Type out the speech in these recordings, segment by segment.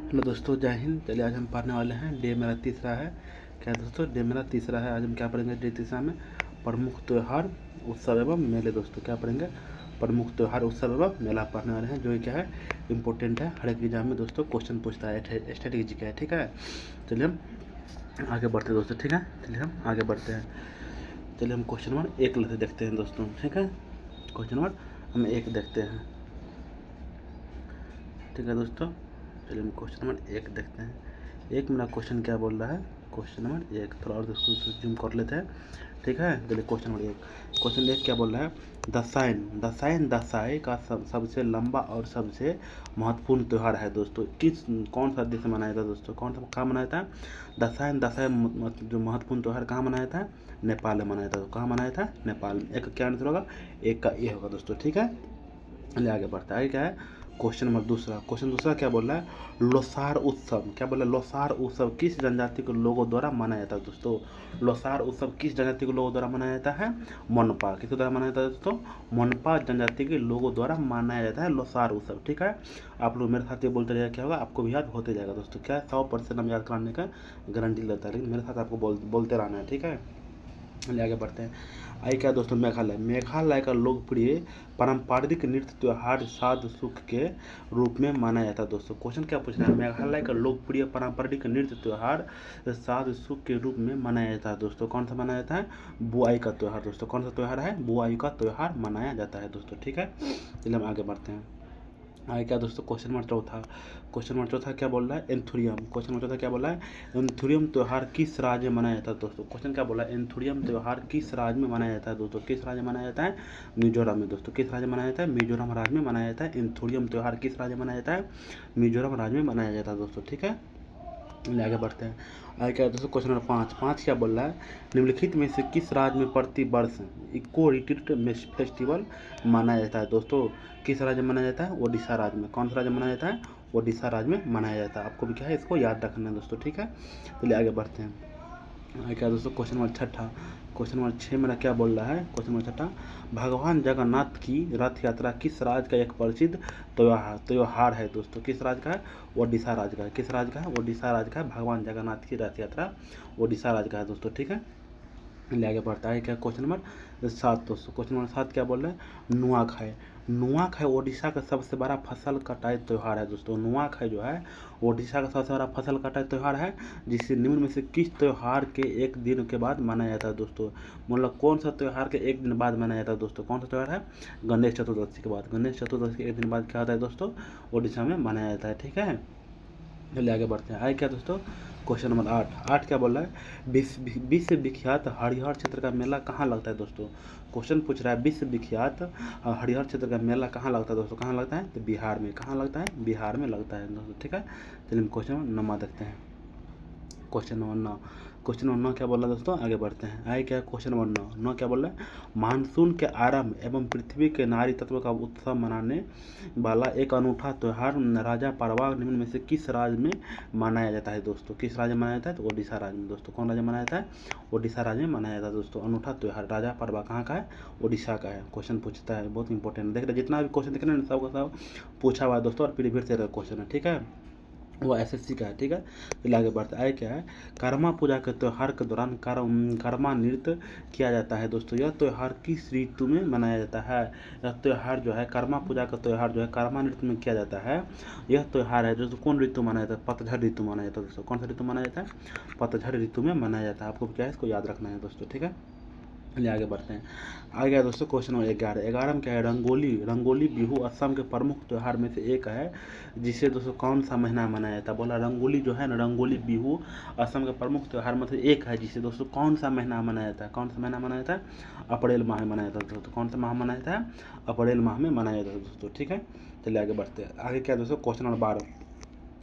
Hello दोस्तों, जय हिंद। चलिए आज हम पढ़ने वाले हैं, डे मेरा तीसरा है। क्या है दोस्तों, डे मेरा तीसरा है। आज हम क्या पढ़ेंगे डे तीसरा में? प्रमुख त्यौहार, उत्सव एवं मेले। दोस्तों क्या पढ़ेंगे? प्रमुख त्यौहार, उत्सव एवं मेला पढ़ने वाले हैं, जो कि क्या है, इंपॉर्टेंट है। हर एक एग्जाम में दोस्तों क्वेश्चन पूछता है, स्ट्रेटेजी का है। ठीक है, चलिए हम आगे बढ़ते हैं दोस्तों। ठीक है, चलिए हम आगे बढ़ते हैं। चलिए हम क्वेश्चन नंबर 1 लेते देखते हैं दोस्तों। ठीक है, क्वेश्चन नंबर हम 1 देखते हैं। ठीक है दोस्तों, चलिए हम क्वेश्चन नंबर 1 देखते हैं। एक मेरा क्वेश्चन क्या बोल रहा है? क्वेश्चन नंबर 1 थोड़ा और दोस्तों जूम कर लेते हैं। ठीक है, चलिए क्वेश्चन नंबर 1। क्वेश्चन 1 क्या बोल रहा है? दसाई का सबसे लंबा और सबसे महत्वपूर्ण त्यौहार है दोस्तों। कौन सा देश में मनाया था दोस्तों? कौन सा कहाँ मनाया था? दसाई जो महत्वपूर्ण त्यौहार कहाँ मनाया था? नेपाल में मनाया था। कहाँ मनाया था? नेपाल में। एक का क्या आंसर होगा? एक का ये होगा दोस्तों। ठीक है, चलिए आगे बढ़ता है। क्या है क्वेश्चन नंबर दूसरा? क्वेश्चन दूसरा क्या बोल रहा है? लोसार उत्सव। क्या बोल रहा है? लोसार उत्सव किस जनजाति के लोगों द्वारा मनाया जाता है दोस्तों? लोसार उत्सव किस जनजाति के लोगों द्वारा मनाया जाता है? मनपा। किसके द्वारा मनाया जाता है दोस्तों? मनपा जनजाति के लोगों द्वारा मनाया जाता है लोसार उत्सव। ठीक है, आप लोग मेरे साथ ये बोलते रहिए, क्या होगा आपको भी याद होते जाएगा दोस्तों। क्या 100% हम याद कराने का गारंटी लेता है, लेकिन मेरे साथ आपको बोलते रहना है। ठीक है, चलिए आगे बढ़ते हैं। आइए क्या दोस्तों, मेघालय का लोकप्रिय पारंपरिक नृत्य त्योहार साध सुख के रूप में माना जाता है दोस्तों। क्वेश्चन क्या पूछ रहा है? मेघालय का लोकप्रिय पारंपरिक नृत्य त्योहार साध सुख के रूप में मनाया जाता है दोस्तों। कौन सा मनाया जाता है? बुआई का त्यौहार दोस्तों। कौन सा त्यौहार है? बुआई का त्यौहार मनाया जाता है दोस्तों। ठीक है, चलिए हम आगे बढ़ते हैं। आगे क्या दोस्तों, क्वेश्चन नंबर चौथा। क्वेश्चन नंबर चौथा क्या बोल रहा है? एंथुरियम। क्वेश्चन नंबर चौथा क्या बोल रहा है? एंथुरियम त्यौहार किस राज्य में मनाया जाता है दोस्तों? क्वेश्चन क्या बोला है? एंथुरियम त्यौहार किस राज्य में मनाया जाता है दोस्तों? किस राज्य में मनाया जाता है? मिजोरम में दोस्तों। किस राज्य में मनाया जाता है? मिजोरम राज्य में मनाया जाता है। एंथुरियम त्यौहार किस राज्य में मनाया जाता है? मिजोरम राज्य में मनाया जाता है दोस्तों। ठीक है, आगे बढ़ते हैं। आगे क्या है दोस्तों, क्वेश्चन नंबर 5 क्या बोल रहा है? निम्नलिखित में से किस राज्य में प्रति वर्ष इको रिट्रीट फेस्टिवल मनाया जाता है दोस्तों? किस राज्य में मनाया जाता है? ओडिशा राज्य में। कौन सा राज्य में मनाया जाता है? ओडिशा राज्य में मनाया जाता है। आपको भी क्या है, इसको याद रखना है दोस्तों। ठीक है, चलिए आगे बढ़ते हैं। क्या दोस्तों, क्वेश्चन नंबर 6। क्वेश्चन नंबर 6 मेरा क्या बोल रहा है? क्वेश्चन नंबर 6, भगवान जगन्नाथ की रथ यात्रा किस राज्य का एक प्रसिद्ध त्यौहार है दोस्तों? किस राज्य का है? ओडिशा राज्य का है। किस राज्य का है? ओडिशा राज्य का है। भगवान जगन्नाथ की रथ यात्रा ओडिशा राज्य का है दोस्तों। ठीक है, आगे बढ़ता है। क्या क्वेश्चन नंबर 7 दोस्तों? क्वेश्चन नंबर 7 क्या बोल रहे हैं? नुआखाई। नुआखाई ओडिशा का सबसे बड़ा फसल कटाई त्यौहार है दोस्तों। नुआखाई जो है ओडिशा का सबसे बड़ा फसल कटाई त्यौहार है, जिसे निम्न में से किस त्यौहार के एक दिन के बाद मनाया जाता है दोस्तों? मतलब कौन सा त्यौहार के एक दिन बाद मनाया जाता है दोस्तों? कौन सा त्यौहार है? गणेश चतुर्दशी के बाद। गणेश चतुर्दशी के एक दिन बाद क्या होता है दोस्तों? ओडिशा में मनाया जाता है। ठीक है, चलिए आगे बढ़ते हैं। आगे क्या दोस्तों, क्वेश्चन नंबर 8 क्या बोल रहा है? विश्व विख्यात हरिहर क्षेत्र का मेला कहाँ लगता है दोस्तों? क्वेश्चन पूछ रहा है विश्व विख्यात हरिहर क्षेत्र का मेला कहाँ लगता है दोस्तों? कहाँ लगता है? तो बिहार में। कहाँ लगता है? बिहार में लगता है दोस्तों। ठीक है, चलिए हम क्वेश्चन नंबर 9 देखते हैं। Question number 9। क्वेश्चन नंबर 9 क्या बोल रहा है दोस्तों? आगे बढ़ते हैं। आगे क्या क्वेश्चन नंबर 9 क्या बोल रहा है? मानसून के आरंभ एवं पृथ्वी के नारी तत्व का उत्सव मनाने वाला एक अनूठा त्यौहार राजा परवा निम्न में से किस राज्य में मनाया जाता है दोस्तों? किस राज्य में मनाया जाता है? तो ओडिशा राज्य में दोस्तों। कौन राज्य में मनाया जाता है? ओडिशा राज्य में मनाया जाता है दोस्तों। अनूठा त्यौहार राजा परवा कहाँ का है? ओडिशा का है। क्वेश्चन पूछता है, बहुत इंपॉर्टेंट। देख रहे जितना भी क्वेश्चन देख रहे हैं सब का सब पूछा हुआ है दोस्तों, और फिर से क्वेश्चन है। ठीक है, वो एसएससी का है। ठीक है, चलिए आगे बढ़ते हैं। क्या है? कर्मा पूजा के त्यौहार के दौरान कर्मा नृत्य किया जाता है दोस्तों। यह त्यौहार किस ऋतु में मनाया जाता है? यह त्यौहार जो है, कर्मा पूजा का त्यौहार जो है कर्मा नृत्य में किया जाता है। यह त्यौहार है दोस्तों, कौन ऋतु मनाया जाता है? पतझड़ ऋतु मनाया जाता है दोस्तों। कौन सा ऋतु मनाया जाता है? पतझड़ ऋतु में मनाया जाता है। आपको क्या है, इसको याद रखना है दोस्तों। ठीक है, चलिए आगे बढ़ते हैं। आगे है दोस्तों क्वेश्चन नंबर 11 में क्या है? रंगोली बिहू असम के प्रमुख त्यौहार में से एक है, जिसे दोस्तों कौन सा महीना मनाया जाता है? बोला रंगोली जो है ना, रंगोली बिहू असम के प्रमुख त्यौहार में से एक है, जिसे दोस्तों कौन सा महीना मनाया जाता है? कौन सा महीना मनाया जाता है? अप्रैल माह में मनाया जाता है दोस्तों। कौन सा माह मनाया जाता है? अप्रैल माह में मनाया जाता है दोस्तों। ठीक है, चलिए आगे बढ़ते हैं। आगे क्या है दोस्तों, क्वेश्चन नंबर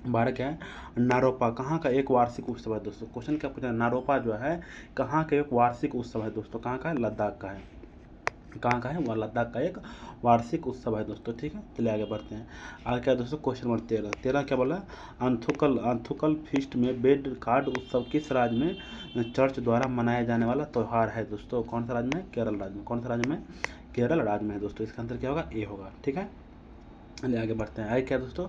12 क्या है? नारोपा कहाँ का एक वार्षिक उत्सव है दोस्तों? क्वेश्चन क्या पूछा है? नारोपा जो है कहाँ का एक वार्षिक उत्सव है दोस्तों? कहाँ का है? लद्दाख का है। कहाँ का है? वह लद्दाख का एक वार्षिक उत्सव है दोस्तों। ठीक है, चलिए आगे बढ़ते हैं। आगे क्या है दोस्तों, क्वेश्चन नंबर 13 क्या बोला? अंथुकल फीस्ट में बेड कार्ड उत्सव किस राज्य में चर्च द्वारा मनाया जाने वाला त्यौहार है दोस्तों? कौन सा राज्य में? केरल राज्य में। कौन सा राज्य में? केरल राज्य में है दोस्तों। इसका आंसर क्या होगा? ए होगा। ठीक है, चलिए आगे बढ़ते हैं। आगे क्या दोस्तों,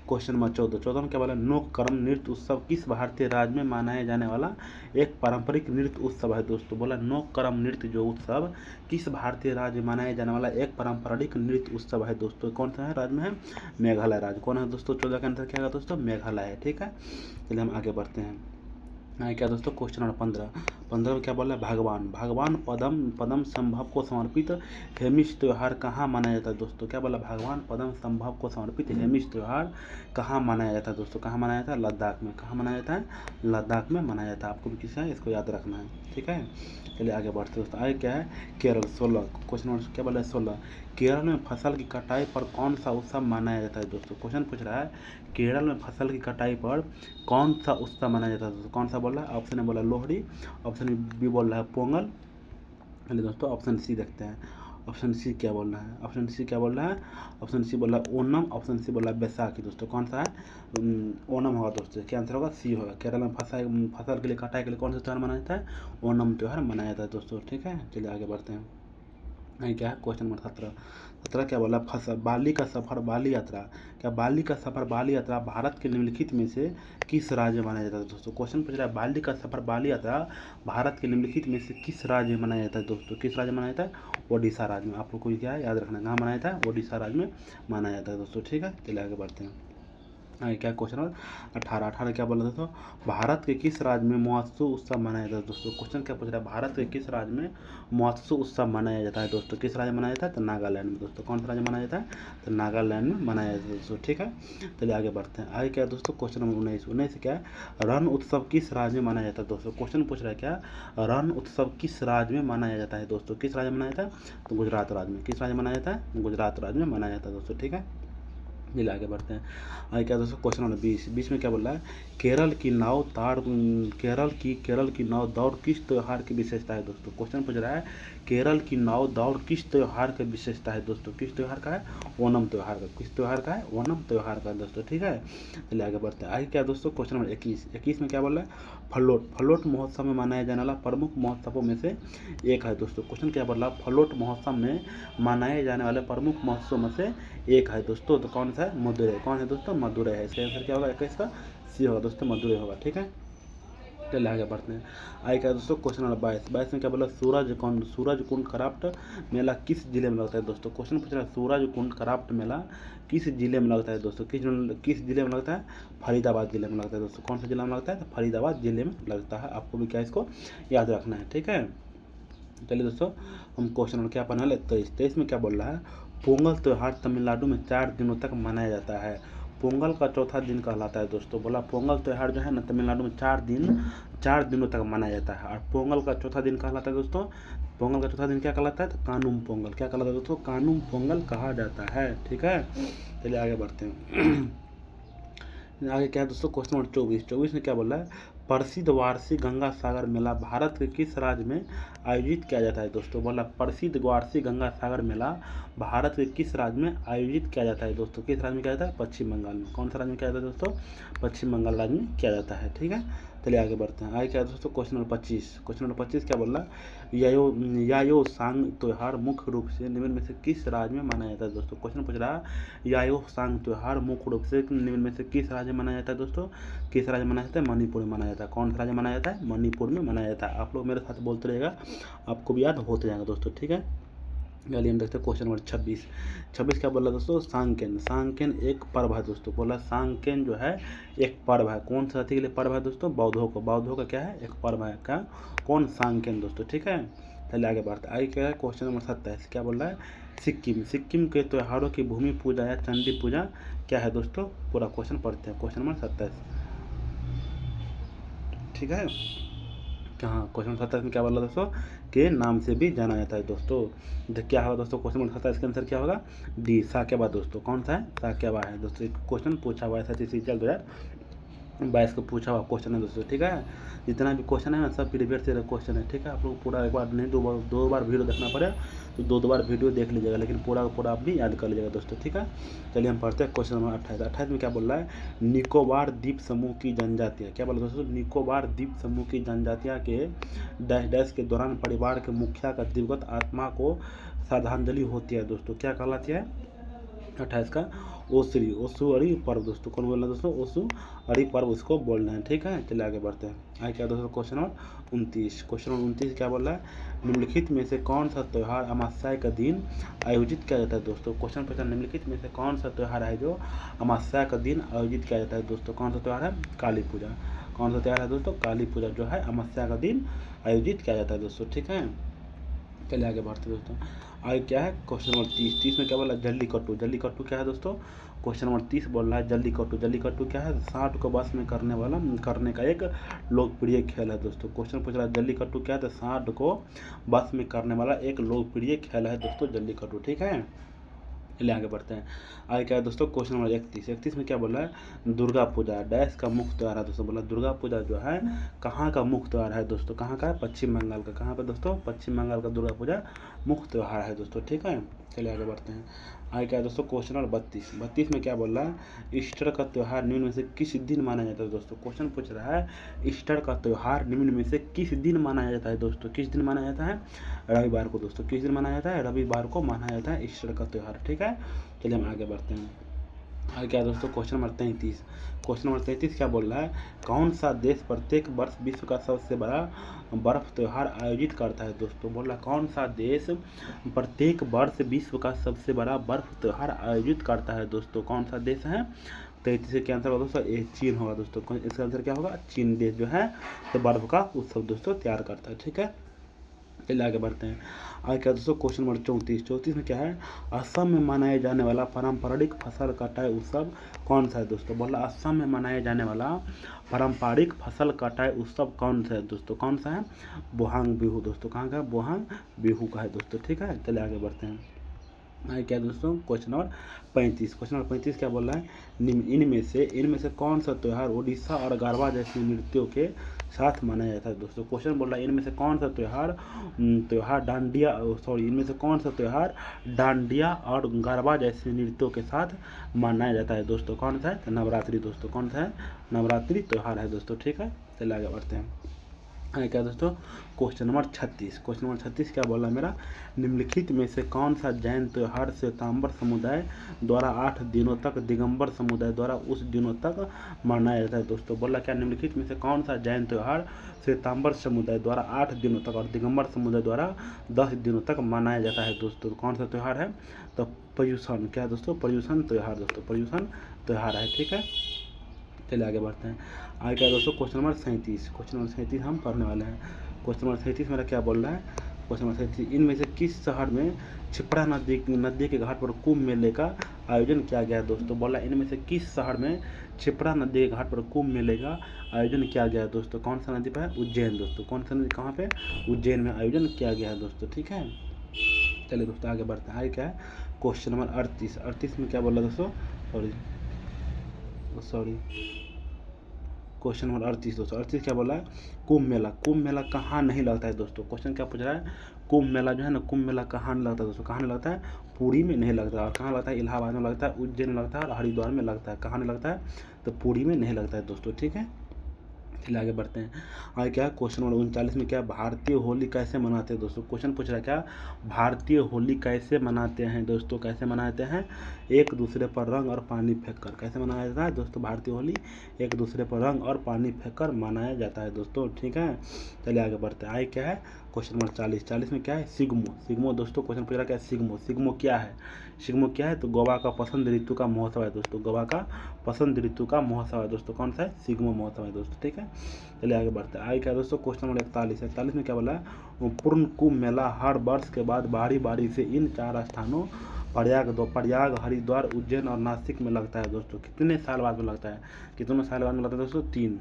क्वेश्चन नंबर 14। 14 में क्या बोला, नोक करम नृत्य उत्सव किस भारतीय राज्य में मनाया जाने वाला एक पारंपरिक नृत्य उत्सव है दोस्तों। बोला नोक करम नृत्य जो उत्सव किस भारतीय राज्य में मनाया जाने वाला एक पारंपरिक नृत्य उत्सव है दोस्तों। कौन सा है राज्य में है, मेघालय राज्य। कौन है दोस्तों, 14 का आंसर क्या है दोस्तों, मेघालय है। ठीक है, चलिए हम आगे बढ़ते हैं। क्या दोस्तों, क्वेश्चन नंबर 15। 15 में क्या बोला है, भगवान पदम संभव को समर्पित हेमिश त्यौहार कहाँ मनाया जाता है दोस्तों। क्या बोला, भगवान पदम संभव को समर्पित हेमिश त्यौहार कहाँ मनाया जाता है दोस्तों। कहाँ मनाया जाता है, लद्दाख में। कहाँ मनाया जाता है, लद्दाख में मनाया जाता है। आपको भी किसी है इसको याद रखना है। ठीक है, चलिए आगे बढ़ते हैं दोस्तों। आगे क्या है, केरल। 16 क्वेश्चन नंबर क्या बोला है, 16। केरल में फसल की कटाई पर कौन सा उत्सव मनाया जाता है दोस्तों। क्वेश्चन पूछ रहा है, केरल में फसल की कटाई पर कौन सा उत्सव मनाया जाता है दोस्तों। कौन सा बोल रहा है, ऑप्शन ए बोला लोहड़ी, ऑप्शन बी बोल रहा है पोंगल। चलिए दोस्तों ऑप्शन सी देखते हैं। ऑप्शन सी क्या बोल रहा है, ऑप्शन सी क्या बोल रहा है, ऑप्शन सी बोला ओनम, ऑप्शन सी बोला बैसाखी। दोस्तों कौन सा है, ओनम होगा दोस्तों। क्या आंसर होगा, सी होगा। केरल में फसल के लिए कटाई के लिए कौन सा त्यौहार मनाया जाता है, ओनम त्यौहार मनाया जाता है दोस्तों। ठीक है, चलिए आगे बढ़ते हैं। नहीं क्या है, क्वेश्चन नंबर 17। 17 क्या बोला, फसल बाली का सफर बाली यात्रा। क्या बाली का सफर बाली यात्रा भारत के निम्नलिखित में से किस राज्य में मनाया जाता है दोस्तों। क्वेश्चन पूछ रहा है, बाली का सफर बाली यात्रा भारत के निम्नलिखित में से किस राज्य में मनाया जाता है दोस्तों। किस राज्य में मनाया जाता है, ओडिशा राज्य में। आप लोग को क्या है याद रखना है, कहाँ मनाया जाता है, ओडिशा राज्य में मनाया जाता है दोस्तों। ठीक है, चलिए आगे बढ़ते हैं। क्या क्वेश्चन नंबर 18। 18 क्या बोला दोस्तों, भारत के किस राज्य में महोत्सव उत्सव मनाया जाता है दोस्तों। क्वेश्चन क्या पूछ रहा है, भारत के किस राज्य में महोत्सव उत्सव मनाया जाता है दोस्तों। किस राज्य में मनाया जाता है, तो नागालैंड में दोस्तों। कौन सा राज्य मनाया जाता है, तो नागालैंड में मनाया जाता है दोस्तों। ठीक है, चलिए आगे बढ़ते हैं। आगे क्या है दोस्तों, क्वेश्चन नंबर 19। 19 क्या है, रण उत्सव किस राज्य में मनाया जाता है दोस्तों। क्वेश्चन पूछ रहा है क्या, रण उत्सव किस राज्य में मनाया जाता है दोस्तों। किस राज्य में मनाया जाता है, तो गुजरात राज्य में। किस राज्य में मनाया जाता है, गुजरात राज्य में मनाया जाता है दोस्तों। ठीक है, चलिए आगे बढ़ते हैं। आगे क्या दोस्तों, क्वेश्चन नंबर 20। 20 में क्या बोल रहा है, केरल की नाव दौड़ किस त्यौहार की विशेषता है दोस्तों। क्वेश्चन पूछ रहा है, केरल की नाव दौड़ किस त्यौहार की विशेषता है दोस्तों। किस त्यौहार का है, ओणम त्यौहार का। किस त्यौहार का है, ओणम त्यौहार का दोस्तों। ठीक है, चलिए आगे बढ़ते हैं। आगे क्या दोस्तों, क्वेश्चन नंबर 21। 21 में क्या बोल रहा है, फलोट महोत्सव में मनाया जाने वाला प्रमुख महोत्सवों में से एक है दोस्तों। क्वेश्चन क्या बोल रहा है, फलोट महोत्सव में मनाए जाने वाले प्रमुख महोत्सव में से एक है दोस्तों। तो कौन सा है, मदुरै। कौन है दोस्तों, मदुरै है। इसका आंसर क्या होगा, 21 का सी होगा दोस्तों, मदुरै होगा। ठीक है, चलिए आगे बढ़ते हैं। आगे क्या दोस्तों, क्वेश्चन नंबर 22। 22 में क्या बोला, सूरज कुंड क्राफ्ट मेला किस जिले में लगता है दोस्तों। क्वेश्चन पूछ रहा है, सूरज कुंड क्राफ्ट मेला किस जिले में लगता है दोस्तों। किस जिले में लगता है, फरीदाबाद जिले में लगता है दोस्तों। कौन सा जिला में लगता है, तो फरीदाबाद जिले में लगता है। आपको भी क्या इसको याद रखना है। ठीक है, चलिए दोस्तों हम क्वेश्चन नंबर क्या पढ़ने वाले, 23। 23 में क्या बोल रहा है, पोंगल त्यौहार तमिलनाडु में 4 दिनों तक मनाया जाता है। पोंगल का चौथा दिन कहलाता है दोस्तों। बोला पोंगल त्यौहार जो है ना, तमिलनाडु में 4 दिनों तक मनाया जाता है। और पोंगल का चौथा दिन कहलाता है दोस्तों, पोंगल का चौथा दिन क्या कहलाता है, तो कानुम पोंगल। क्या कहलाता है दोस्तों, कानुम पोंगल कहा जाता है। ठीक है, चलिए आगे बढ़ते हैं। आगे क्या है दोस्तों, क्वेश्चन नंबर 24। 24 में क्या बोल रहा है, प्रसिद्ध वार्षिक गंगा सागर मेला भारत के किस राज्य में आयोजित किया जाता है दोस्तों। बोला प्रसिद्ध वार्षिक गंगा सागर मेला भारत के किस राज्य में आयोजित किया जाता है दोस्तों। किस राज्य में किया जाता है, पश्चिम बंगाल में। कौन सा राज्य में किया जाता है दोस्तों, पश्चिम बंगाल राज्य में किया जाता है। ठीक है, चलिए आगे बढ़ते हैं। आगे क्या है दोस्तों, क्वेश्चन नंबर 25। क्वेश्चन नंबर 25 क्या बोल रहा है, यायो सांग त्यौहार मुख्य रूप से निम्न में से किस राज्य में मनाया जाता है दोस्तों। क्वेश्चन पूछ रहा है, यायो सांग त्यौहार मुख्य रूप से निम्न में से किस राज्य में मनाया जाता है दोस्तों। किस राज्य में मनाया जाता है, मणिपुर में मनाया जाता है। कौन सा राज्य में मनाया जाता है, मणिपुर में मनाया जाता है। आप लोग मेरे साथ बोलते रहेगा, आपको भी याद होते जाएगा दोस्तों। ठीक है, चलिए हम देखते हैं क्वेश्चन नंबर 26। 26 क्या बोला दोस्तों, सांकेन एक पर्व है दोस्तों। बोला सांकेन जो है एक पर्व है। कौन सा के लिए पर्व है दोस्तों, बौद्धों का क्या है, एक पर्व है। क्या, कौन, सांकेन दोस्तों। ठीक है, चलिए आगे बढ़ते हैं। आगे क्या है, क्वेश्चन नंबर 27 क्या बोल रहा है, सिक्किम के त्योहारों की भूमि पूजा या चंडी पूजा क्या है दोस्तों। पूरा क्वेश्चन पढ़ते हैं, क्वेश्चन नंबर 27। ठीक है, हाँ क्वेश्चन 27 में क्या बोला दोस्तों, के नाम से भी जाना जाता है दोस्तों। तो क्या होगा दोस्तों, क्वेश्चन नंबर 27 का आंसर क्या होगा, डी साकेबा दोस्तों। कौन सा है, साकेबा है दोस्तों। क्वेश्चन पूछा हुआ है SSC 2022 को पूछा हुआ क्वेश्चन है दोस्तों। ठीक है, जितना भी क्वेश्चन है ना सब प्रीवियस ईयर क्वेश्चन है। ठीक है, आप लोग पूरा एक बार नहीं दो बार वीडियो देखना पड़ेगा, तो दो बार वीडियो देख लीजिएगा, लेकिन पूरा का पूरा आप भी याद कर लीजिएगा दोस्तों। ठीक है, चलिए हम पढ़ते हैं क्वेश्चन नंबर 28। 28 में क्या बोल रहा है, निकोबार द्वीप समूह की जनजातियाँ। क्या बोला दोस्तों, निकोबार द्वीप समूह की जनजातियाँ के डैश के दौरान परिवार के मुखिया का दिवंगत आत्मा को श्रद्धांजलि होती है दोस्तों। क्या कहलाती है, 28 का ओसरी ओसु अड़ी पर्व दोस्तों, कौन बोलना है दोस्तों, ओसु अड़ी पर्व उसको बोलना है, ठीक है। चलिए आगे बढ़ते हैं। आगे क्या दोस्तों क्वेश्चन नंबर 29। क्वेश्चन नंबर 29 क्या बोल रहा है, निम्नलिखित में से कौन सा त्यौहार अमावस्या का दिन आयोजित किया जाता है दोस्तों। क्वेश्चन पूछा, निम्नलिखित में से कौन सा त्यौहार है जो अमावस्या का दिन आयोजित किया जाता है दोस्तों। कौन सा त्यौहार है, काली पूजा। कौन सा त्यौहार है दोस्तों, काली पूजा जो है अमावस्या का दिन आयोजित किया जाता है दोस्तों, ठीक है। चलिए आगे बढ़ते दोस्तों। आगे क्या है क्वेश्चन नंबर 30। 30 में क्या बोला, जल्लीकट्टू। जल्लीकट्टू क्या है दोस्तों, क्वेश्चन नंबर 30 बोल रहा है जल्लीकट्टू। जल्लीकट्टू क्या है, सांड को बस में करने का एक लोकप्रिय खेल है दोस्तों। क्वेश्चन पूछ रहा है जल्लीकट्टू क्या है, तो सांड को बस में करने वाला एक लोकप्रिय खेल है दोस्तों जल्लीकट्टू, ठीक है। चलिए आगे बढ़ते हैं। आगे क्या है दोस्तों क्वेश्चन नंबर 31। 31 में क्या बोल रहा है, दुर्गा पूजा डैश का मुख्य त्यौहार है दोस्तों। बोला दुर्गा पूजा जो है कहाँ का मुख्य त्यौहार है दोस्तों, कहाँ का है, पश्चिम बंगाल का। कहाँ पे दोस्तों, पश्चिम बंगाल का दुर्गा पूजा मुख्य त्यौहार है दोस्तों, ठीक है। चलिए आगे बढ़ते हैं। आगे क्या है दोस्तों क्वेश्चन नंबर 32। 32 में क्या बोल रहा है, ईस्टर का त्यौहार निम्न में से किस दिन मनाया जाता है दोस्तों। क्वेश्चन पूछ रहा है ईस्टर का त्यौहार निम्न में से किस दिन मनाया जाता है दोस्तों। किस दिन मनाया जाता है, रविवार को दोस्तों। किस दिन मनाया जाता है, रविवार को मनाया जाता है ईस्टर का त्यौहार, ठीक है। चलिए हम आगे बढ़ते हैं। आगे क्या है दोस्तों क्वेश्चन नंबर 33। क्वेश्चन नंबर 33 क्या बोल रहा है, कौन सा देश प्रत्येक वर्ष विश्व का सबसे बड़ा बर्फ त्यौहार आयोजित करता है दोस्तों। बोल रहा है कौन सा देश प्रत्येक वर्ष विश्व का सबसे बड़ा बर्फ त्यौहार आयोजित करता है दोस्तों। कौन सा देश है, 33 के आंसर होगा दोस्तों ये चीन होगा दोस्तों। इसका आंसर क्या होगा, चीन देश जो है तो बर्फ का उत्सव दोस्तों तैयार करता है, ठीक है। चलिए आगे बढ़ते हैं। आगे क्या दोस्तों क्वेश्चन नंबर 34। 34 में क्या है, असम में मनाए जाने वाला पारंपरिक फसल कटाई उत्सव कौन सा है दोस्तों। बोला असम में मनाए जाने वाला पारंपरिक फसल कटाई उत्सव कौन सा है दोस्तों। कौन सा है, बोहांग बिहू दोस्तों। कहाँ का है, बोहांग बिहू का है दोस्तों, ठीक है। चलिए आगे बढ़ते हैं। आगे क्या दोस्तों क्वेश्चन नंबर 35। क्वेश्चन नंबर 35 क्या बोल रहा है, इनमें से कौन सा त्यौहार उड़ीसा और गरबा जैसे नृत्यों के साथ मनाया जाता है दोस्तों। क्वेश्चन बोल रहा है इनमें से कौन सा त्यौहार डांडिया इनमें से कौन सा त्यौहार डांडिया और गरबा जैसे नृत्यों के साथ मनाया जाता है दोस्तों। कौन सा है, तो नवरात्रि दोस्तों। कौन सा है, नवरात्रि त्यौहार है दोस्तों, ठीक है। चलिए आगे बढ़ते हैं। आगे क्या दोस्तों क्वेश्चन नंबर 36। क्वेश्चन नंबर 36 क्या बोला मेरा, निम्नलिखित में से कौन सा जैन त्यौहार श्वेतांबर समुदाय द्वारा 8 दिनों तक, दिगंबर समुदाय द्वारा उस दिनों तक मनाया जाता है दोस्तों। बोला क्या, निम्नलिखित में से कौन सा जैन त्यौहार श्वेतांबर समुदाय द्वारा 8 दिनों तक और दिगंबर समुदाय द्वारा 10 दिनों तक मनाया जाता है दोस्तों। कौन सा त्यौहार है, तो पर्युषण क्या है दोस्तों, पर्युषण त्यौहार दोस्तों, पर्युषण त्यौहार है, ठीक है। चलिए आगे बढ़ते हैं। आगे क्या दोस्तों क्वेश्चन नंबर 37। क्वेश्चन नंबर 37 हम पढ़ने वाले हैं। क्वेश्चन नंबर 37 मेरा क्या बोल रहा है, क्वेश्चन नंबर 37, इनमें से किस शहर में छिपरा नदी के घाट पर कुंभ मेले का आयोजन किया गया है दोस्तों। बोला इनमें से किस शहर में छिपरा नदी के घाट पर कुंभ मेले का आयोजन किया गया है दोस्तों। कौन सा नदी पर है, उज्जैन दोस्तों। कौन सा नदी कहाँ पे, उज्जैन में आयोजन किया गया है दोस्तों, ठीक है। चलिए दोस्तों आगे बढ़ते हैं। आगे क्या है क्वेश्चन नंबर 38। 38 में क्या बोला दोस्तों, सॉरी क्वेश्चन नंबर 38 दोस्तों। 38 क्या बोला है, कुंभ मेला। कुंभ मेला कहाँ नहीं लगता है दोस्तों। क्वेश्चन क्या पूछ रहा है, कुंभ मेला जो है ना, कुंभ मेला कहाँ नहीं लगता है दोस्तों। कहाँ नहीं लगता है, पुरी में नहीं लगता है। और कहाँ लगता है, इलाहाबाद में लगता है, उज्जैन में लगता है और हरिद्वार में लगता है। कहाँ नहीं लगता है, तो पुरी में नहीं लगता है दोस्तों, ठीक है। चलिए आगे बढ़ते हैं। आगे क्या है क्वेश्चन नंबर 39 में क्या, भारतीय होली कैसे मनाते हैं दोस्तों। क्वेश्चन पूछ रहा है क्या, भारतीय होली कैसे मनाते हैं दोस्तों। कैसे मनाते हैं, एक दूसरे पर रंग और पानी फेंक कर। कैसे मनाया जाता है दोस्तों, भारतीय होली एक दूसरे पर रंग और पानी फेंक कर मनाया जाता है दोस्तों, ठीक है। चलिए आगे बढ़ते हैं। आगे क्या है क्वेश्चन नंबर 40। 40 में क्या है, सिग्मो। सिग्मो दोस्तों क्वेश्चन पूछ रहा है क्या, सिग्मो। सिग्मो क्या है, सिग्मो क्या है, तो गोवा का पसंद ऋतु का महोत्सव है दोस्तों। गोवा का पसंद ऋतु का महोत्सव है दोस्तों। कौन सा है, सिग्मो महोत्सव है दोस्तों, ठीक है। चलिए आगे बढ़ते हैं। आगे क्या है दोस्तों क्वेश्चन नंबर 41। 41 में क्या बोला है, पूर्ण कुंभ मेला हर वर्ष के बाद बारी बारी से इन 4 स्थानों प्रयाग, हरिद्वार, उज्जैन और नासिक में लगता है दोस्तों। कितने साल बाद में लगता है, कितने साल बाद में लगता है दोस्तों, 3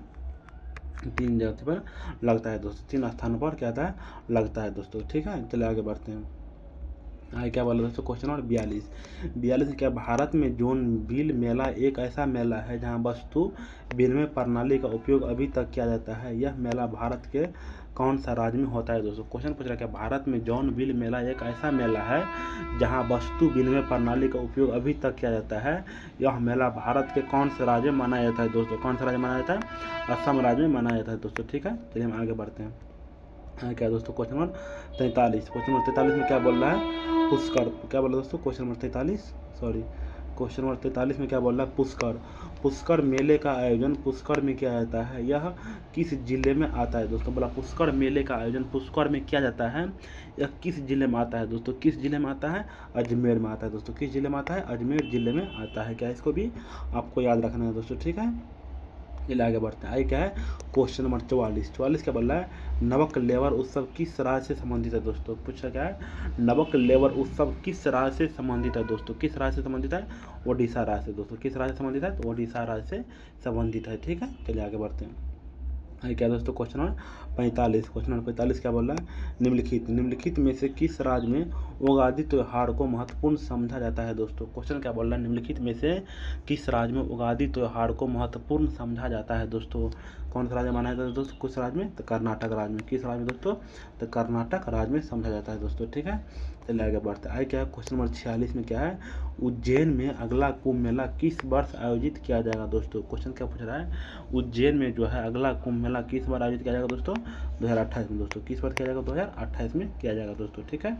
जगह पर लगता है दोस्तों। 3 स्थानों पर क्या आता है, लगता है दोस्तों, ठीक है। चलिए आगे बढ़ते हैं। आगे क्या बोला दोस्तों क्वेश्चन नंबर 42 क्या, भारत में जोन बिल मेला एक ऐसा मेला है जहां वस्तु विनिमय प्रणाली का उपयोग अभी तक किया जाता है। यह मेला भारत के कौन सा राज्य में होता है दोस्तों। क्वेश्चन पूछ रहा है क्या, भारत में जॉन बिल मेला एक ऐसा मेला है जहां वस्तु विनिमय प्रणाली का उपयोग अभी तक किया जाता है। यह मेला भारत के कौन से राज्य में मनाया जाता है दोस्तों। कौन सा राज्य मनाया जाता है, असम राज्य में मनाया जाता है दोस्तों, ठीक है। चलिए हम आगे बढ़ते हैं। क्या दोस्तों क्वेश्चन नंबर 43। क्वेश्चन नंबर 43 में क्या बोल रहा है, पुष्कर। क्या बोला दोस्तों क्वेश्चन नंबर 43, क्वेश्चन नंबर 43 में क्या बोल रहा है, पुष्कर। पुष्कर मेले का आयोजन पुष्कर में किया जाता है, यह किस जिले में आता है दोस्तों। बोला पुष्कर मेले का आयोजन पुष्कर में किया जाता है, यह किस जिले में आता है दोस्तों। किस जिले में आता है, अजमेर में आता है दोस्तों। किस जिले में आता है, अजमेर जिले में आता है। क्या इसको भी आपको याद रखना है दोस्तों, ठीक है। चलिए आगे बढ़ते हैं। आगे क्या है, क्वेश्चन नंबर 44। 44 क्या बोल रहा है, नवक लेवर उत्सव किस राज्य से संबंधित है दोस्तों। पूछा क्या है, नवक लेवर उत्सव किस राज्य से संबंधित है दोस्तों। किस राज्य से संबंधित है, ओडिशा राज्य से दोस्तों। किस राज्य से संबंधित है, तो ओडिशा राज्य से संबंधित है, ठीक है। चलिए आगे बढ़ते हैं। आगे क्या दोस्तों, क्वेश्चन नंबर 45। क्वेश्चन नंबर 45 क्या बोल रहा है, निम्नलिखित में से किस राज्य में उगादी त्यौहार को महत्वपूर्ण समझा जाता है दोस्तों। क्वेश्चन क्या बोल रहा है, निम्नलिखित में से किस राज्य में उगादी त्यौहार को महत्वपूर्ण समझा जाता है दोस्तों। कौन सा राज्य माना जाता है दोस्तों, किस राज्य में, तो कर्नाटक राज्य में। किस राज्य में दोस्तों, तो कर्नाटक राज्य में समझा जाता है दोस्तों, ठीक है। चलिए आगे बढ़ते हैं। आगे क्या है, क्वेश्चन नंबर 46 में क्या है, उज्जैन में अगला कुंभ मेला किस वर्ष आयोजित किया जाएगा दोस्तों। क्वेश्चन क्या पूछ रहा है, उज्जैन में जो है अगला कुंभ मेला किस बार आयोजित किया जाएगा दोस्तों, 2028 में दोस्तों। किस बार किया जाएगा, 2028 में किया जाएगा दोस्तों, ठीक है।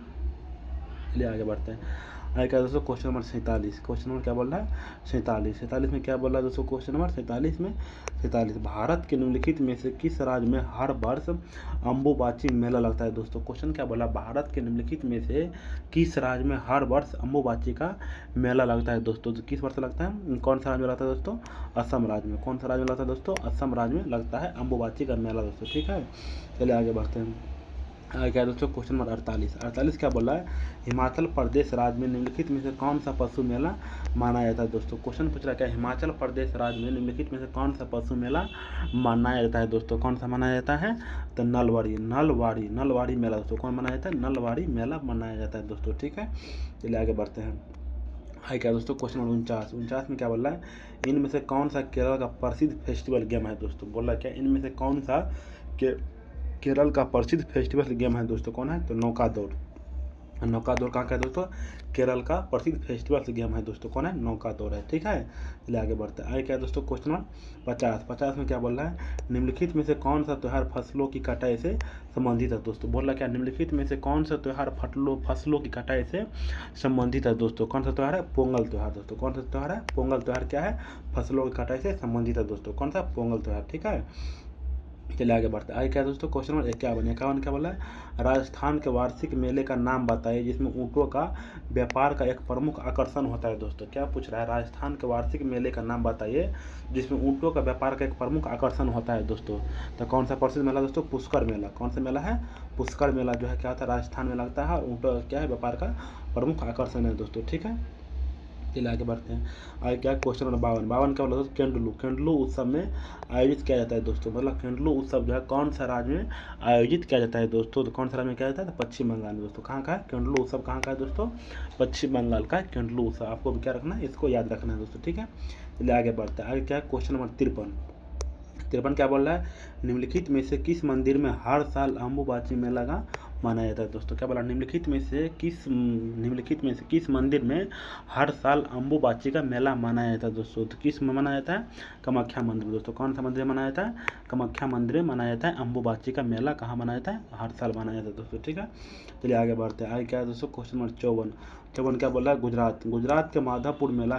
चलिए आगे बढ़ते हैं। आगे क्या दोस्तों, क्वेश्चन नंबर 47। क्वेश्चन नंबर क्या बोल रहा है, 47 में क्या बोल रहा है दोस्तों, क्वेश्चन नंबर 47 भारत के निम्नलिखित में से किस राज्य में हर वर्ष अम्बुबाची मेला लगता है दोस्तों। क्वेश्चन क्या बोला, भारत के निम्नलिखित में से किस राज्य में हर वर्ष अम्बुबाची का मेला लगता है दोस्तों। तो किस वर्ष लगता है, कौन सा राज्य में लगता है दोस्तों, असम राज्य में। कौन सा राज्य में लगता है दोस्तों, असम राज्य में लगता है अम्बुबाची का मेला दोस्तों, ठीक है। चलिए आगे बढ़ते हैं। आगे क्या है दोस्तों, क्वेश्चन नंबर 48 क्या बोला है, हिमाचल प्रदेश राज्य में निम्नलिखित में से कौन सा पशु मेला मनाया जाता है दोस्तों। क्वेश्चन पूछ रहा है क्या, हिमाचल प्रदेश राज्य में निम्नलिखित में से कौन सा पशु मेला मनाया जाता है दोस्तों। कौन सा मनाया जाता है, तो नलवाड़ी मेला दोस्तों। कौन मनाया जाता है, नलवाड़ी मेला मनाया जाता है दोस्तों, ठीक है। चलिए आगे बढ़ते हैं। हाई क्या दोस्तों, क्वेश्चन नंबर 49 में क्या बोल रहा है, इनमें से कौन सा केरल का प्रसिद्ध फेस्टिवल गेम है दोस्तों। बोला क्या, इनमें से कौन सा केरल का प्रसिद्ध फेस्टिवल गेम है दोस्तों, कौन है, तो नौका दौड़। नौका दौड़ कहाँ का है दोस्तों, केरल का प्रसिद्ध फेस्टिवल गेम है दोस्तों, कौन है, नौका दौड़ है, ठीक है। चलिए आगे बढ़ते हैं। आगे क्या है दोस्तों, क्वेश्चन नंबर 50 में क्या बोल रहा है, निम्नलिखित में से कौन सा त्यौहार फसलों की कटाई से संबंधित है दोस्तों। बोल रहा क्या, निम्नलिखित में से कौन सा त्यौहार फसलों की कटाई से संबंधित है दोस्तों। कौन सा त्यौहार है, पोंगल त्यौहार दोस्तों। कौन सा त्यौहार है, पोंगल त्यौहार क्या है, फसलों की कटाई से संबंधित है दोस्तों, कौन सा, पोंगल त्यौहार, ठीक है। चलिए आगे बढ़ते हैं। आगे क्या है दोस्तों, क्वेश्चन नंबर 51 क्या बोला है, राजस्थान के वार्षिक मेले का नाम बताइए जिसमें ऊँटों का व्यापार का एक प्रमुख आकर्षण होता है दोस्तों। क्या पूछ रहा है, राजस्थान के वार्षिक मेले का नाम बताइए जिसमें ऊँटों का व्यापार का एक प्रमुख आकर्षण होता है दोस्तों। तो कौन सा प्रसिद्ध मेला दोस्तों, पुष्कर मेला। कौन सा मेला है, पुष्कर मेला जो है क्या होता है, राजस्थान में लगता है और ऊँटों क्या है, व्यापार का प्रमुख आकर्षण है दोस्तों, ठीक है। चलिए आगे बढ़ते हैं। आगे क्या, क्वेश्चन नंबर 52 क्या बोला दोस्तों, केंडुलू उत्सव में आयोजित किया जाता है दोस्तों। मतलब केंडुलू उत्सव जो है कौन सा राज्य में आयोजित किया जाता है दोस्तों। तो कौन सा राज्य में किया जाता है, तो पश्चिम बंगाल में दोस्तों। कहाँ का है, केंडुलू उत्सव कहाँ का है दोस्तों, पश्चिम बंगाल का है केंडुलू उत्सव। आपको क्या रखना है, इसको याद रखना है दोस्तों, ठीक है। चलिए आगे बढ़ते हैं। आगे क्या है, क्वेश्चन नंबर 53 क्या बोल रहा है, निम्नलिखित में से किस मंदिर में हर साल अम्बुबाची मेला का मनाया जाता है दोस्तों। क्या बोला, निम्नलिखित में से किस मंदिर में हर साल अम्बुबाची का मेला मनाया जाता है दोस्तों। तो किस में मनाया जाता है, कामाख्या मंदिर दोस्तों। कौन सा मंदिर मनाया जाता है, कामाख्या मंदिर में मनाया जाता है अम्बुबाची का मेला। कहाँ मनाया जाता है, हर साल मनाया जाता है दोस्तों, ठीक है। चलिए आगे बढ़ते हैं। आगे क्या है दोस्तों, क्वेश्चन नंबर 54 क्या बोल रहा है, गुजरात के माधवपुर मेला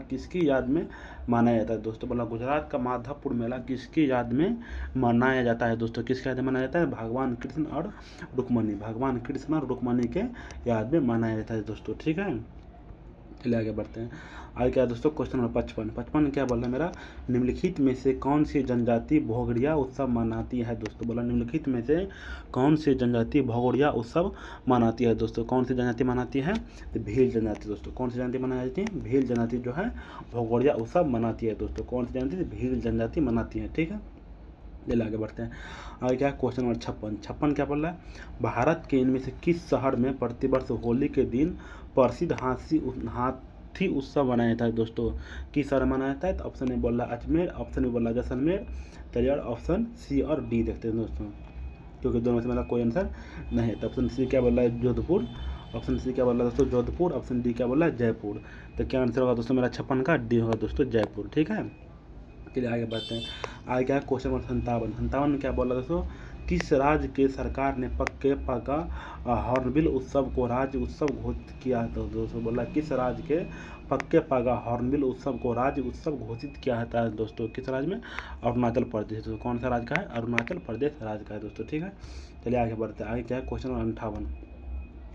किसकी याद में मनाया जाता है दोस्तों। बोला गुजरात का माधवपुर मेला किसकी याद में मनाया जाता है दोस्तों। किसके याद में मनाया जाता है, भगवान कृष्ण और रुक्मणी के याद में मनाया जाता है दोस्तों, ठीक है। चलिए आगे बढ़ते हैं। आगे क्या है दोस्तों, क्वेश्चन नंबर 55 क्या बोल रहा है मेरा, निम्नलिखित में से कौन सी जनजाति भोगड़िया उत्सव मनाती है दोस्तों। बोला निम्नलिखित में से कौन सी जनजाति भोगड़िया उत्सव मनाती है दोस्तों। कौन सी जनजाति मनाती है, तो भील जनजाति दोस्तों। कौन सी जनजाति मनाई जाती है, भील जनजाति जो है भोगड़िया उत्सव मनाती है दोस्तों। कौन सी जनजाति, भील जनजाति मनाती है, ठीक है। चलिए आगे बढ़ते हैं। आगे क्या है, क्वेश्चन नंबर 56 क्या बोल रहा है, भारत के इनमें से किस शहर में प्रतिवर्ष होली के दिन प्रसिद्ध हाथी उत्सव मनाया जाता है दोस्तों। किस शहर मनाया जाता है, तो ऑप्शन ए बोल रहा है अजमेर, ऑप्शन ए बोल रहा है जैसलमेर, चलिए और ऑप्शन सी और डी देखते हैं दोस्तों, क्योंकि दोनों में से मेरा कोई आंसर नहीं है। तो ऑप्शन सी क्या बोल रहा है, जोधपुर। ऑप्शन सी क्या बोल रहा है दोस्तों, जोधपुर। ऑप्शन डी क्या बोल रहा है, जयपुर। तो क्या आंसर होगा दोस्तों मेरा 56 का, डी होगा दोस्तों, जयपुर, ठीक है। चलिए आगे बढ़ते हैं। आगे क्या है, क्वेश्चन नंबर 57 में क्या बोला दोस्तों, किस राज्य के सरकार ने पक्का हॉर्नबिल उत्सव को राज्य उत्सव घोषित किया था दोस्तों। बोला किस राज्य के पक्के पागा हॉर्नबिल उत्सव को राज्य उत्सव घोषित किया जाता है दोस्तों, किस राज्य में? अरुणाचल प्रदेश। तो कौन सा राज्य का है? अरुणाचल प्रदेश राज्य का है दोस्तों, ठीक है। चलिए आगे बढ़ते हैं। आगे क्या है? क्वेश्चन नंबर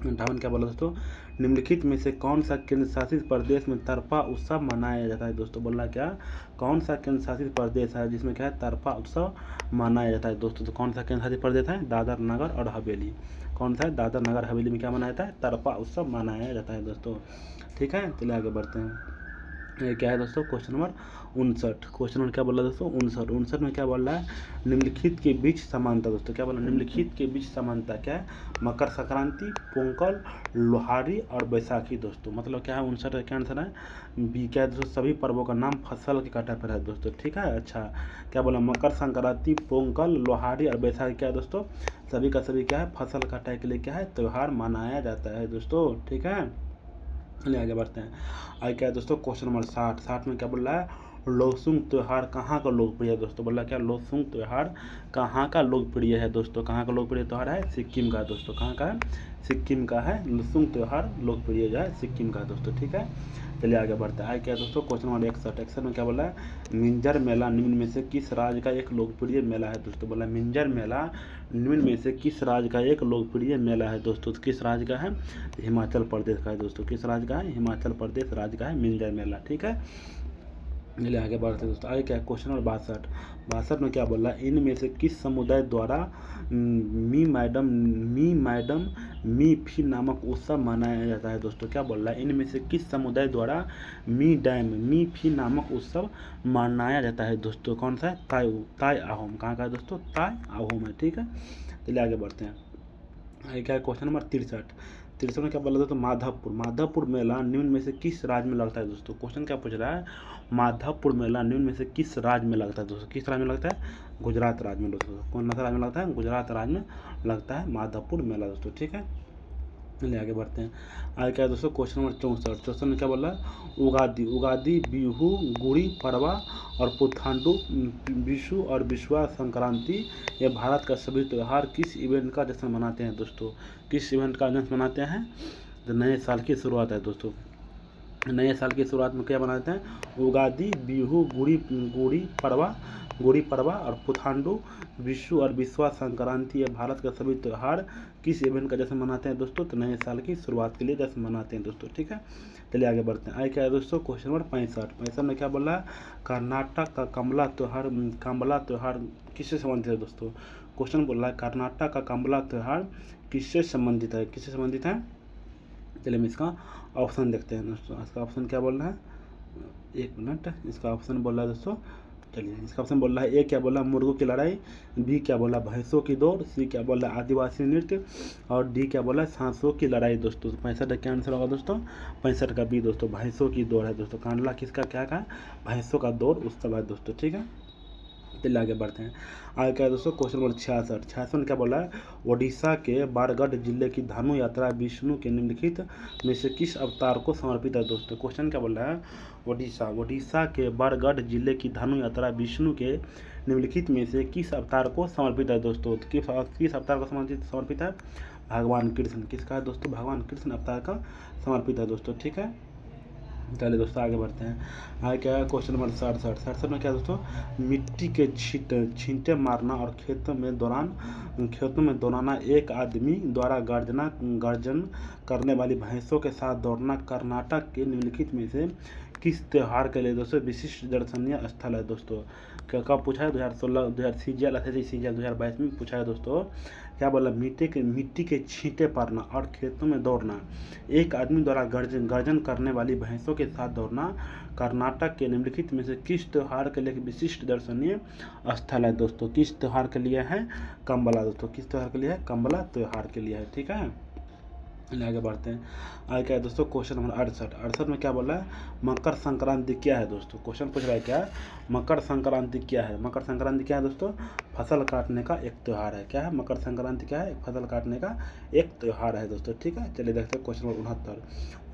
58 क्या बोला दोस्तों? निम्नलिखित में से कौन सा केंद्र शासित प्रदेश में तरपा उत्सव मनाया जाता है दोस्तों? बोला क्या? कौन सा केंद्र शासित प्रदेश है जिसमें क्या है? तरपा उत्सव मनाया जाता है दोस्तों। तो कौन सा केंद्र शासित प्रदेश है? दादर नगर और हवेली। कौन सा है? दादर नगर हवेली में क्या मनाया जाता है? तरपा उत्सव मनाया जाता है दोस्तों, ठीक है। चलिए आगे बढ़ते हैं। ये क्या है दोस्तों? Question number 59। क्वेश्चन नंबर क्या बोला दोस्तों? 59 में क्या बोल रहा है? निम्नलिखित के बीच समानता दोस्तों। क्या बोला? निम्नलिखित के बीच समानता क्या है? मकर संक्रांति, पोंगल, लोहारी और बैसाखी दोस्तों। मतलब क्या है? 59 का क्या आंसर है? बी। क्या है दोस्तों? सभी पर्वों का नाम फसल के कांटे पर है दोस्तों, ठीक है। अच्छा, क्या बोला? मकर संक्रांति, पोंगल, लोहारी और बैसाखी क्या है दोस्तों? सभी का सभी क्या है? फसल काटे के लिए क्या है? त्यौहार मनाया जाता है दोस्तों, ठीक है। चलिए आगे बढ़ते हैं। आगे क्या है दोस्तों? क्वेश्चन नंबर 60 में क्या बोल रहा है? लोसुंग त्यौहार कहाँ का लोकप्रिय है दोस्तों? बोला क्या? लोसुंग त्यौहार कहाँ का लोकप्रिय है दोस्तों? कहाँ का लोकप्रिय त्यौहार है? सिक्किम का दोस्तों। कहाँ का है? सिक्किम का है लोसुंग त्यौहार लोकप्रिय जो है सिक्किम का दोस्तों, ठीक है। चलिए आगे बढ़ते हैं। आगे क्या है दोस्तों? क्वेश्चन नंबर 61 में क्या बोला है? मिंजर मेला निम्न में से किस राज्य का एक लोकप्रिय मेला है दोस्तों? बोला मिंजर मेला निम्न में से किस राज्य का एक लोकप्रिय मेला है दोस्तों? किस राज्य का है? हिमाचल प्रदेश का है दोस्तों। किस राज्य का है? हिमाचल प्रदेश राज्य का है मिंजर मेला, ठीक है। चलिए आगे बढ़ते हैं दोस्तों। आगे क्या है? क्वेश्चन नंबर 62 में क्या बोल रहा है? इनमें से किस समुदाय द्वारा मी फी नामक उत्सव मनाया जाता है दोस्तों? क्या बोल रहा है? इनमें से किस समुदाय द्वारा मी फी नामक उत्सव मनाया जाता है दोस्तों? कौन सा है? ताई आहोम। कहाँ का है दोस्तों? ताई आहोम है, ठीक है। चलिए आगे बढ़ते हैं। आगे क्या है? क्वेश्चन नंबर 63 में क्या बोला दोस्तों? माधवपुर मेला निम्न में से किस राज्य में लगता है दोस्तों? क्वेश्चन क्या पूछ रहा है? माधवपुर मेला निम्न में से किस राज्य में लगता है दोस्तों? किस राज्य में लगता है? गुजरात राज्य में दोस्तों। कौन सा राज्य में लगता है? गुजरात राज्य में लगता है माधवपुर मेला दोस्तों, ठीक है। चलिए आगे बढ़ते हैं। आगे क्या है दोस्तों? क्वेश्चन नंबर 64 में क्या बोल रहा है? उगादी, बिहू, गुड़ी पड़वा और पुथांडु, विशु और विश्वा संक्रांति ये भारत का सभी त्यौहार किस इवेंट का जश्न मनाते हैं दोस्तों? किस इवेंट का जश्न मनाते हैं? तो नए साल की शुरुआत है दोस्तों। नए साल की शुरुआत में क्या मनाते हैं? उगादी, बिहू, गुड़ी पड़वा और पुथांडु, विशु और विश्वा संक्रांति ये भारत का सभी त्यौहार किस इवेंट का जश्न मनाते हैं दोस्तों? तो नए साल की शुरुआत के लिए जश्न मनाते हैं दोस्तों, ठीक है। चलिए आगे बढ़ते हैं। आगे क्या है दोस्तों? क्वेश्चन नंबर 65 में क्या बोल रहा है? कर्नाटक का कांबला त्यौहार किससे संबंधित है दोस्तों? क्वेश्चन बोल रहा है कर्नाटक का कांबला त्यौहार किससे संबंधित है? किससे संबंधित है? चलिए हम इसका ऑप्शन देखते हैं दोस्तों। इसका ऑप्शन क्या बोल रहा है? एक मिनट। इसका ऑप्शन बोल रहा है दोस्तों, चलिए इसका ऑप्शन बोल रहा है। ए क्या बोला? मुर्गों की लड़ाई, बी क्या बोला? भैंसों की दौड़, सी क्या बोला? आदिवासी नृत्य और डी क्या बोला? सांसों की लड़ाई दोस्तों। 65 का क्या आंसर होगा दोस्तों? 65 का बी दोस्तों, भैंसों की दौड़ है दोस्तों। कांडला किसका क्या का? भैंसों का दौड़ उत्सव है दोस्तों, ठीक है। चलिए आगे बढ़ते हैं। आगे क्या है दोस्तों? क्वेश्चन नंबर 66 में क्या बोला है? ओडिशा के बारगढ़ जिले की धानु यात्रा विष्णु के निम्नलिखित में से किस अवतार को समर्पित है दोस्तों? क्वेश्चन क्या बोल रहा है? ओडिशा के बारगढ़ जिले की धानु यात्रा विष्णु के निम्नलिखित में से किस अवतार को समर्पित है दोस्तों? किस अवतार को समर्पित है? भगवान कृष्ण। किसका है दोस्तों? भगवान कृष्ण अवतार का समर्पित है दोस्तों, ठीक है। चलिए दोस्तों आगे बढ़ते हैं। आगे क्या है? क्वेश्चन नंबर 67 में क्या दोस्तों? मिट्टी के छींटे मारना और खेतों में दौड़ाना एक आदमी द्वारा गर्जन करने वाली भैंसों के साथ दौड़ना कर्नाटक के निम्नलिखित में से किस त्यौहार के लिए दोस्तों विशिष्ट दर्शनीय स्थल है दोस्तों? कब पूछा है? 2016 सीजीएल 2022 में पूछा है दोस्तों। क्या बोला? मिट्टी के छींटे पड़ना और खेतों में दौड़ना एक आदमी द्वारा गर्जन करने वाली भैंसों के साथ दौड़ना कर्नाटक के निम्नलिखित में से किस त्यौहार के लिए विशिष्ट दर्शनीय स्थल है दोस्तों? किस त्यौहार के लिए है? कंबला दोस्तों। किस त्यौहार के लिए है? कंबला त्यौहार के लिए है, ठीक है। आगे बढ़ते हैं। आगे क्या है दोस्तों? क्वेश्चन नंबर 68 में क्या बोला है? मकर संक्रांति क्या है दोस्तों? क्वेश्चन पूछ रहा है क्या? मकर संक्रांति क्या है? मकर संक्रांति क्या है दोस्तों? फसल काटने का एक त्यौहार है। क्या है? मकर संक्रांति क्या है? फसल काटने का एक त्यौहार है दोस्तों, ठीक है। चलिए देखते हैं क्वेश्चन नंबर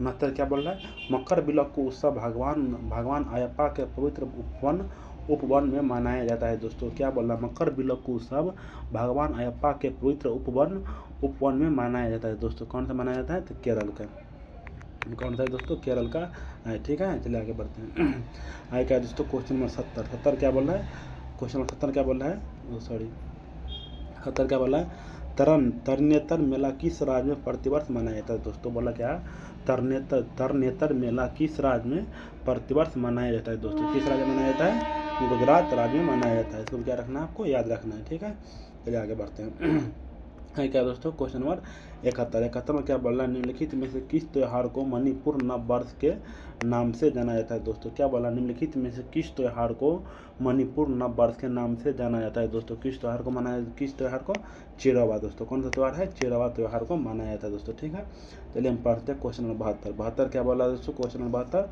69 क्या बोल रहा है? मकर बिलक्कु उत्सव भगवान अयप्पा के पवित्र उपवन में मनाया जाता है दोस्तों। क्या बोल रहा है? मकर बिलक्कु उत्सव भगवान अयप्पा के पवित्र उपवन में मनाया जाता है दोस्तों। कौन सा मनाया जाता है? तो केरल का। कौन सा है दोस्तों, केरल का है। ठीक है, चलिए आगे बढ़ते हैं। आगे क्या है दोस्तों, क्वेश्चन नंबर 70 क्या बोल रहा है, क्वेश्चन नंबर 70 क्या बोल रहा है, सॉरी 70 क्या बोला है, तरनेतर मेला किस राज्य में प्रतिवर्ष मनाया जाता है दोस्तों। बोला क्या, तरनेतर मेला किस राज्य में प्रतिवर्ष मनाया जाता है दोस्तों। किस राज्य में मनाया जाता है, गुजरात राज्य में मनाया जाता है। इसको क्या रखना है, आपको याद रखना है। ठीक है, चलिए आगे बढ़ते हैं। है क्या दोस्तों, क्वेश्चन नंबर 71 में क्या बोला, निम्नलिखित में से किस त्योहार को मणिपुर नव वर्ष के नाम से जाना जाता है दोस्तों। क्या बोला, निम्नलिखित में से किस त्योहार को मणिपुर नव वर्ष के नाम से जाना जाता है दोस्तों। किस त्योहार को मनाया, किस त्योहार को, चिरवा दोस्तों। कौन सा त्यौहार है, चिरवा त्योहार को मनाया जाता है दोस्तों। ठीक है, चलिए हम पढ़ते हैं क्वेश्चन नंबर 72 क्या बोला दोस्तों, question number 72,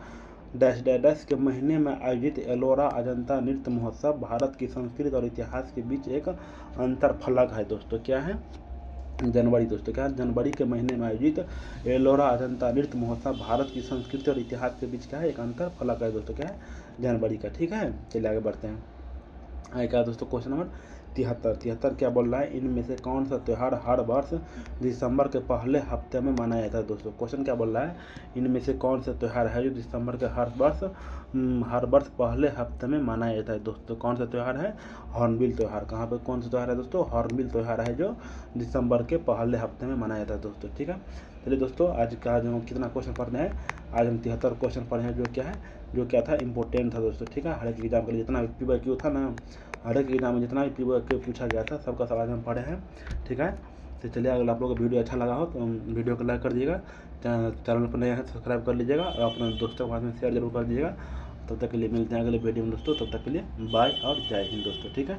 dash dash dash के महीने में आयोजित एलोरा अजंता नृत्य महोत्सव भारत की संस्कृति और इतिहास के बीच एक अंतर फलक है दोस्तों। क्या है, जनवरी दोस्तों। क्या है, जनवरी के महीने में आयोजित एलोरा अजंता नृत्य महोत्सव भारत की संस्कृति और इतिहास के बीच क्या है, एक अंतर फलक है दोस्तों। क्या है, जनवरी का। ठीक है, चलिए आगे बढ़ते हैं। आगे क्या दोस्तों, क्वेश्चन नंबर 73 क्या बोल रहा है, इनमें से कौन सा त्यौहार हर वर्ष दिसंबर के पहले हफ्ते में मनाया जाता है दोस्तों। क्वेश्चन क्या बोल रहा है, इनमें से कौन सा त्यौहार है जो दिसंबर के हर वर्ष पहले हफ्ते में मनाया जाता है दोस्तों। कौन सा त्यौहार है, हॉर्नबिल त्यौहार। कहाँ पर कौन सा त्यौहार है दोस्तों, हॉर्नबिल त्यौहार है जो दिसंबर के पहले हफ्ते में मनाया जाता है दोस्तों। ठीक है, चलिए दोस्तों आज का जो कितना क्वेश्चन पढ़ने हैं, आज हम 73 क्वेश्चन पढ़े हैं, जो क्या है, जो क्या था, इंपॉर्टेंट था दोस्तों। ठीक है, हर एक एग्जाम के लिए जितना भी PYQ था ना, हर एक एग्जाम में जितना भी PYQ पूछा गया था सबका सवाल हम पढ़े हैं। ठीक है, तो चलिए अगर आप लोगों को वीडियो अच्छा लगा हो तो वीडियो को लाइक कर दीजिएगा, चैनल पर नए हैं सब्सक्राइब कर लीजिएगा और अपने दोस्तों के पास में शेयर जरूर कर दीजिएगा। तब तक के लिए मिलते हैं अगले वीडियो में दोस्तों, तब तक के लिए बाय और जय हिंद दोस्तों। ठीक है।